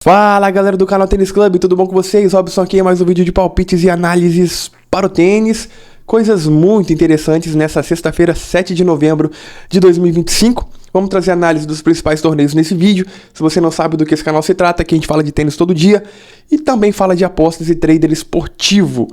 Fala galera do canal Tênis Club, tudo bom com vocês? Robson aqui, mais um vídeo de palpites e análises para o tênis. Coisas muito interessantes nessa sexta-feira, 7 de novembro de 2025. Vamos trazer análise dos principais torneios nesse vídeo. Se você não sabe do que esse canal se trata, aqui a gente fala de tênis todo dia e também fala de apostas e trader esportivo.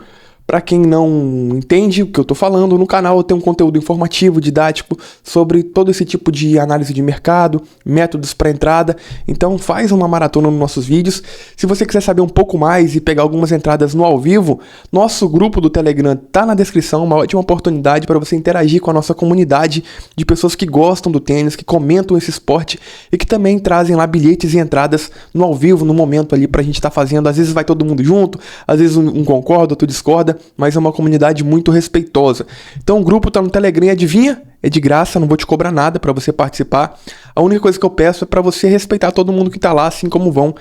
Para quem não entende o que eu tô falando, no canal eu tenho um conteúdo informativo, didático, sobre todo esse tipo de análise de mercado, métodos para entrada. Então faz uma maratona nos nossos vídeos. Se você quiser saber um pouco mais e pegar algumas entradas no ao vivo, nosso grupo do Telegram tá na descrição, uma ótima oportunidade para você interagir com a nossa comunidade de pessoas que gostam do tênis, que comentam esse esporte e que também trazem lá bilhetes e entradas no ao vivo, no momento ali pra gente estar fazendo. Às vezes vai todo mundo junto, às vezes um concorda, outro discorda, mas é uma comunidade muito respeitosa. Então o grupo tá no Telegram, adivinha? É de graça, não vou te cobrar nada para você participar. A única coisa que eu peço é para você respeitar todo mundo que tá lá, assim como vão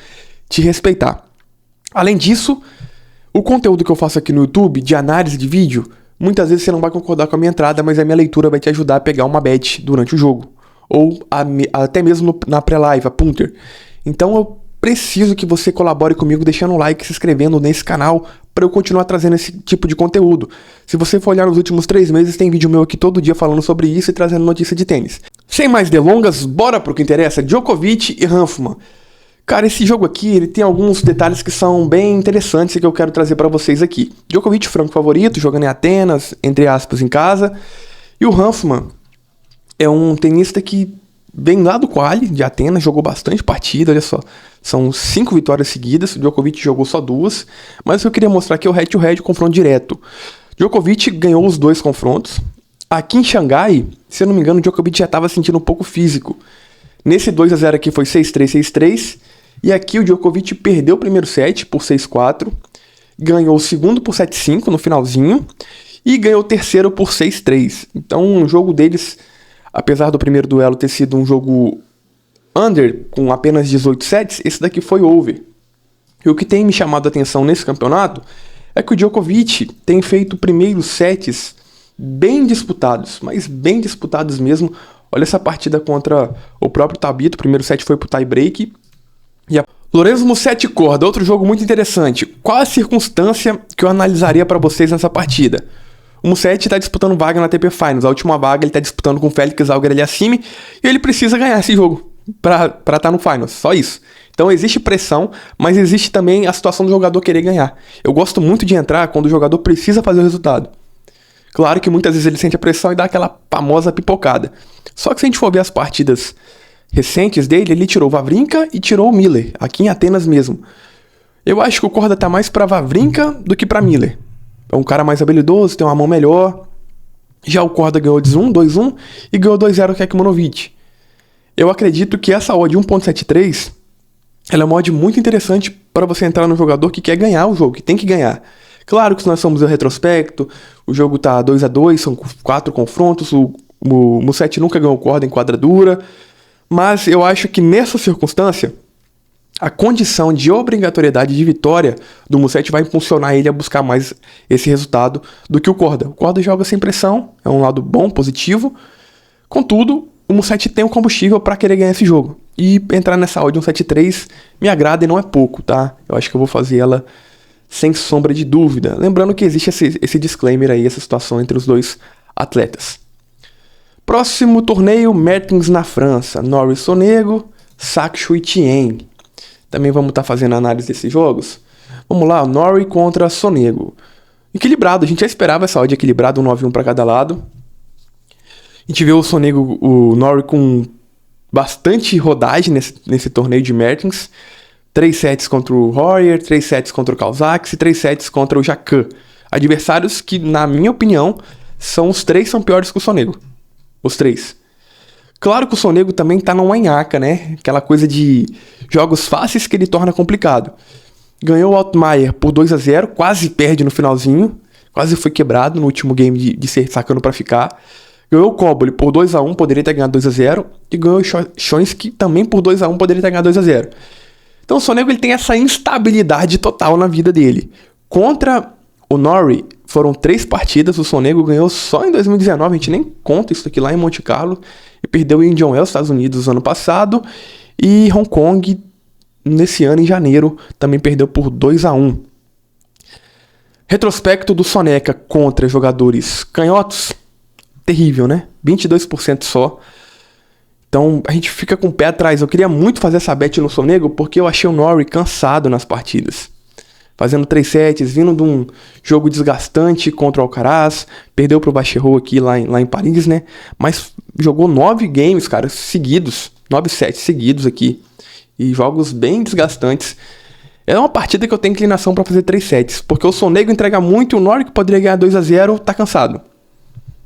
te respeitar. Além disso, o conteúdo que eu faço aqui no YouTube, de análise de vídeo, muitas vezes você não vai concordar com a minha entrada, mas a minha leitura vai te ajudar a pegar uma bet durante o jogo. Ou até mesmo na pré-live, a punter. Então eu preciso que você colabore comigo deixando um like, se inscrevendo nesse canal para eu continuar trazendo esse tipo de conteúdo. Se você for olhar nos últimos 3 meses, tem vídeo meu aqui todo dia falando sobre isso e trazendo notícia de tênis. Sem mais delongas, bora pro que interessa, Djokovic e Hanfmann. Cara, esse jogo aqui, ele tem alguns detalhes que são bem interessantes e que eu quero trazer para vocês aqui. Djokovic, franco favorito, jogando em Atenas, entre aspas, em casa. E o Hanfmann é um tenista que vem lá do quali de Atenas, jogou bastante partida, olha só. São 5 vitórias seguidas, o Djokovic jogou só 2. Mas o que eu queria mostrar aqui é o head-to-head, confronto direto. Djokovic ganhou os 2 confrontos. Aqui em Xangai, se eu não me engano, o Djokovic já estava sentindo um pouco físico. Nesse 2-0 aqui foi 6-3, 6-3. E aqui o Djokovic perdeu o primeiro set por 6-4. Ganhou o segundo por 7-5 no finalzinho. E ganhou o terceiro por 6-3. Então o jogo deles, apesar do primeiro duelo ter sido um jogo under, com apenas 18 sets, esse daqui foi over. E o que tem me chamado a atenção nesse campeonato é que o Djokovic tem feito primeiros sets bem disputados, mas bem disputados mesmo. Olha essa partida contra o próprio Tabito, o primeiro set foi pro tie break. E a Lorenzo Musetti Corda, outro jogo muito interessante. Qual a circunstância que eu analisaria para vocês nessa partida? O Musetti está disputando vaga na ATP Finals. A última vaga ele está disputando com o Félix Auger-Aliassime e ele precisa ganhar esse jogo para estar no Finals. Só isso. Então existe pressão, mas existe também a situação do jogador querer ganhar. Eu gosto muito de entrar quando o jogador precisa fazer o resultado. Claro que muitas vezes ele sente a pressão e dá aquela famosa pipocada. Só que se a gente for ver as partidas recentes dele, ele tirou o Wawrinka e tirou o Miller, aqui em Atenas mesmo. Eu acho que o Corda tá mais para Wawrinka do que para Miller. É um cara mais habilidoso, tem uma mão melhor. Já o Corda ganhou de 1, 2-1 e ganhou 2-0 o Kekmanovic. Eu acredito que essa odd 1.73 ela é uma odd muito interessante para você entrar no jogador que quer ganhar o jogo, que tem que ganhar. Claro que se nós somos o retrospecto, o jogo tá 2-2, são 4 confrontos, o Musetti nunca ganhou Corda em quadra dura, mas eu acho que nessa circunstância a condição de obrigatoriedade de vitória do Musetti vai impulsionar ele a buscar mais esse resultado do que o Corda. O Corda joga sem pressão, é um lado bom, positivo. Contudo, o Musetti tem o combustível para querer ganhar esse jogo. E entrar nessa odd 1.73 me agrada e não é pouco, tá? Eu acho que eu vou fazer ela sem sombra de dúvida. Lembrando que existe esse disclaimer aí, essa situação entre os dois atletas. Próximo torneio, Mertens na França. Norrie Sonego, Sakshu e Thiem. Também vamos estar fazendo a análise desses jogos. Vamos lá, Norrie contra Sonego. Equilibrado, a gente já esperava essa odd equilibrada, um 9-1 para cada lado. A gente vê o Sonego, o Norrie com bastante rodagem nesse torneio de Mertens. 3 sets contra o Royer, 3 sets contra o Calzax e 3 sets contra o Jacan. Adversários que, na minha opinião, os 3 são piores que o Sonego. Os 3. Claro que o Sonego também tá numa nhaca, né? Aquela coisa de jogos fáceis que ele torna complicado. Ganhou o Altmaier por 2-0, quase perde no finalzinho. Quase foi quebrado no último game de ser sacando pra ficar. Ganhou o Koboli por 2-1, poderia ter ganhado 2-0. E ganhou o Schonski também por 2-1, poderia ter ganhado 2-0. Então o Sonego ele tem essa instabilidade total na vida dele. Contra o Norrie, foram 3 partidas, o Sonego ganhou só em 2019, a gente nem conta isso aqui lá em Monte Carlo, e perdeu em Indian Wells, Estados Unidos, ano passado, e Hong Kong nesse ano, em janeiro, também perdeu por 2-1. Retrospecto do Soneca contra jogadores canhotos, terrível, né? 22% só. Então a gente fica com o pé atrás. Eu queria muito fazer essa bet no Sonego porque eu achei o Norrie cansado nas partidas. Fazendo 3 sets, vindo de um jogo desgastante contra o Alcaraz. Perdeu pro Bacheron aqui lá em Paris, né? Mas jogou 9 games, cara, seguidos. 9 sets seguidos aqui. E jogos bem desgastantes. É uma partida que eu tenho inclinação pra fazer 3 sets. Porque o Sonego entrega muito e o Norrie, que poderia ganhar 2-0, tá cansado.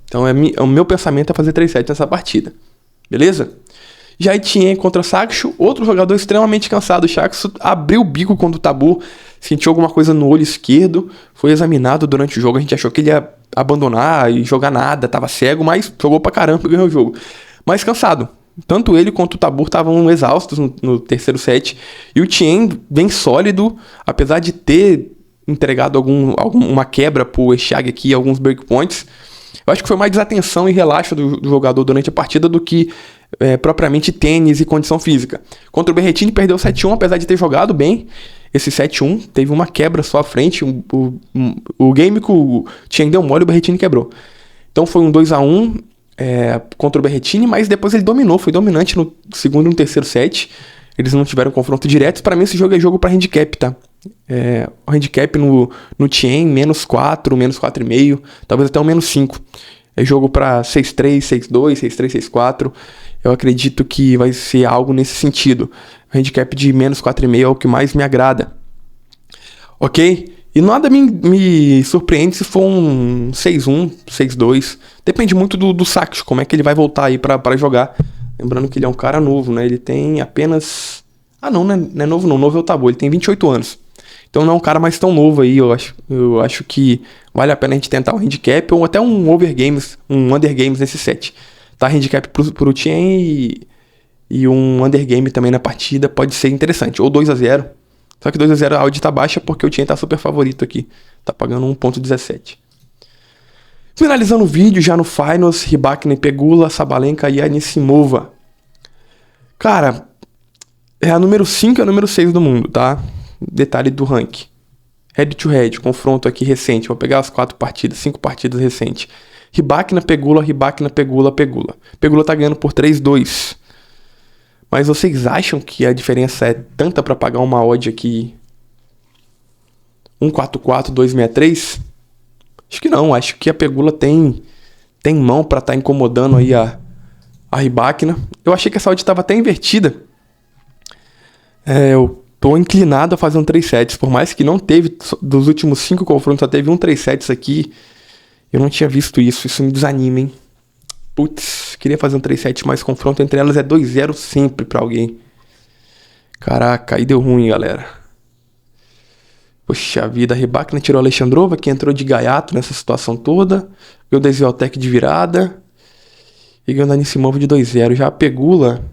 Então o meu pensamento é fazer 3 sets nessa partida. Beleza? Já Etienne contra Saxo, outro jogador extremamente cansado. O Saxo abriu o bico contra o Tabor, sentiu alguma coisa no olho esquerdo, foi examinado durante o jogo. A gente achou que ele ia abandonar e jogar nada, tava cego, mas jogou pra caramba e ganhou o jogo. Mas cansado. Tanto ele quanto o Tabor estavam exaustos no terceiro set. E o Etienne vem sólido, apesar de ter entregado alguma quebra pro Echag aqui, alguns breakpoints. Eu acho que foi mais desatenção e relaxo do jogador durante a partida do que propriamente tênis e condição física. Contra o Berrettini perdeu 7-1, apesar de ter jogado bem. Esse 7-1 teve uma quebra só à frente. O game que o Etienne deu mole, o Berrettini quebrou. Então foi um 2-1 contra o Berrettini, mas depois ele dominou, foi dominante no segundo e no terceiro set. Eles não tiveram confronto direto. Para mim esse jogo é jogo para handicap, tá? O handicap no Etienne, -4, -4,5, talvez até um -5. É jogo para 6-3, 6-2, 6-3, 6-4. Eu acredito que vai ser algo nesse sentido. O handicap de -4,5 é o que mais me agrada. Ok? E nada me surpreende se for um 6-1, 6-2. Depende muito do Saxo, como é que ele vai voltar aí para jogar. Lembrando que ele é um cara novo, né? Ele tem apenas... não é novo não, novo é o Tabor, ele tem 28 anos. Então não é um cara mais tão novo aí, eu acho que vale a pena a gente tentar um handicap ou até um overgames, um undergames nesse set. Tá, handicap pro Etienne e um undergame também na partida pode ser interessante. Ou 2-0, só que 2-0 a odd tá baixa porque o Etienne tá super favorito aqui. Tá pagando 1.17. Finalizando o vídeo, já no Finals, Rybakina e Pegula, Sabalenka e Anisimova. Cara, é a número 5 e a número 6 do mundo, tá? Detalhe do ranking. Head to head, confronto aqui recente. Vou pegar as 5 partidas recentes. Rybakina, Pegula, Rybakina, Pegula, Pegula. Pegula tá ganhando por 3-2. Mas vocês acham que a diferença é tanta pra pagar uma odd aqui 1,44, 2,63? Acho que não. Acho que a Pegula tem mão pra tá incomodando aí a Rybakina. Eu achei que essa odd tava até invertida. Eu tô inclinado a fazer um 3 sets. Por mais que não teve, dos últimos 5 confrontos, só teve um 3 sets aqui. Eu não tinha visto isso. Isso me desanima, hein? Putz, queria fazer um 3 sets, mas confronto entre elas é 2-0 sempre pra alguém. Caraca, aí deu ruim, galera. Poxa vida, a Rybakina tirou a Alexandrova, que entrou de gaiato nessa situação toda. Ganhou da Swiatek de virada. E ganhou da Anisimova de 2-0. Já a Pegula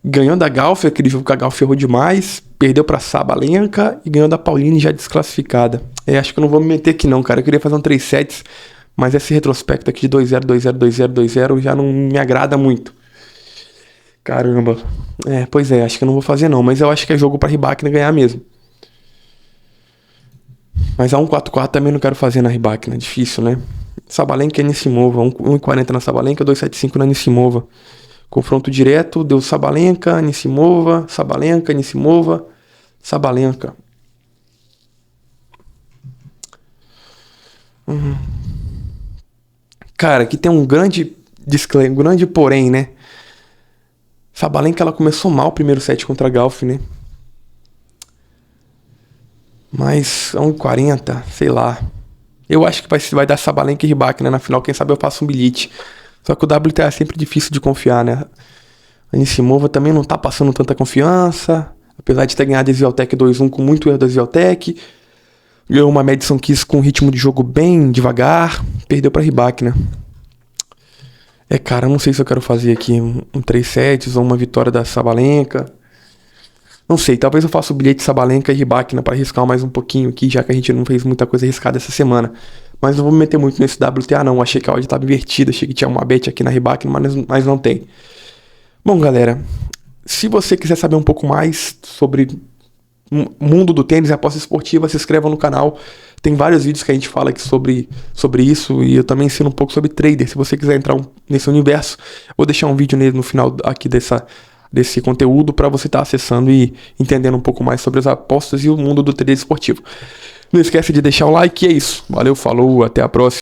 ganhou da Gauff, aquele jogo que a Gauff errou demais. Perdeu pra Sabalenka e ganhou da Pauline já desclassificada. Acho que eu não vou me meter aqui não, cara. Eu queria fazer um 3 sets, mas esse retrospecto aqui de 2-0, 2-0, 2-0, 2-0 já não me agrada muito. Caramba. Pois é, acho que eu não vou fazer não, mas eu acho que é jogo pra Rybakina ganhar mesmo. Mas a 1,44 também não quero fazer na Rybakina, difícil, né? Sabalenka e Anisimova, 1,40 na Sabalenka, 2,75 na Anisimova. Confronto direto, deu Sabalenka, Anisimova, Sabalenka, Anisimova, Sabalenka. Cara, aqui tem um grande disclaimer, um grande porém, né? Sabalenka, ela começou mal o primeiro set contra a Gauff, né? Mas 1,40, sei lá. Eu acho que vai dar Sabalenka e Rybakina, né? Na final, quem sabe eu faço um bilhete. Só que o WTA é sempre difícil de confiar, né? A Anisimova também não tá passando tanta confiança. Apesar de ter ganhado a Swiatek 2-1 com muito erro da Swiatek. Ganhou uma Madison Keys com um ritmo de jogo bem devagar. Perdeu pra Rybakina. Cara, eu não sei se eu quero fazer aqui um 3 sets ou uma vitória da Sabalenka. Não sei, talvez eu faça o bilhete Sabalenka e Rybakina pra arriscar mais um pouquinho aqui, já que a gente não fez muita coisa arriscada essa semana. Mas não vou me meter muito nesse WTA não, achei que a odd estava invertida, achei que tinha uma bet aqui na Rybakina, mas não tem. Bom, galera, Se você quiser saber um pouco mais sobre o mundo do tênis e aposta esportiva, se inscreva no canal. Tem vários vídeos que a gente fala aqui sobre isso, e eu também ensino um pouco sobre trader. Se você quiser entrar nesse universo, vou deixar um vídeo no final aqui desse conteúdo para você estar acessando e entendendo um pouco mais sobre as apostas e o mundo do trader esportivo. Não esquece de deixar o like, e é isso. Valeu, falou, até a próxima.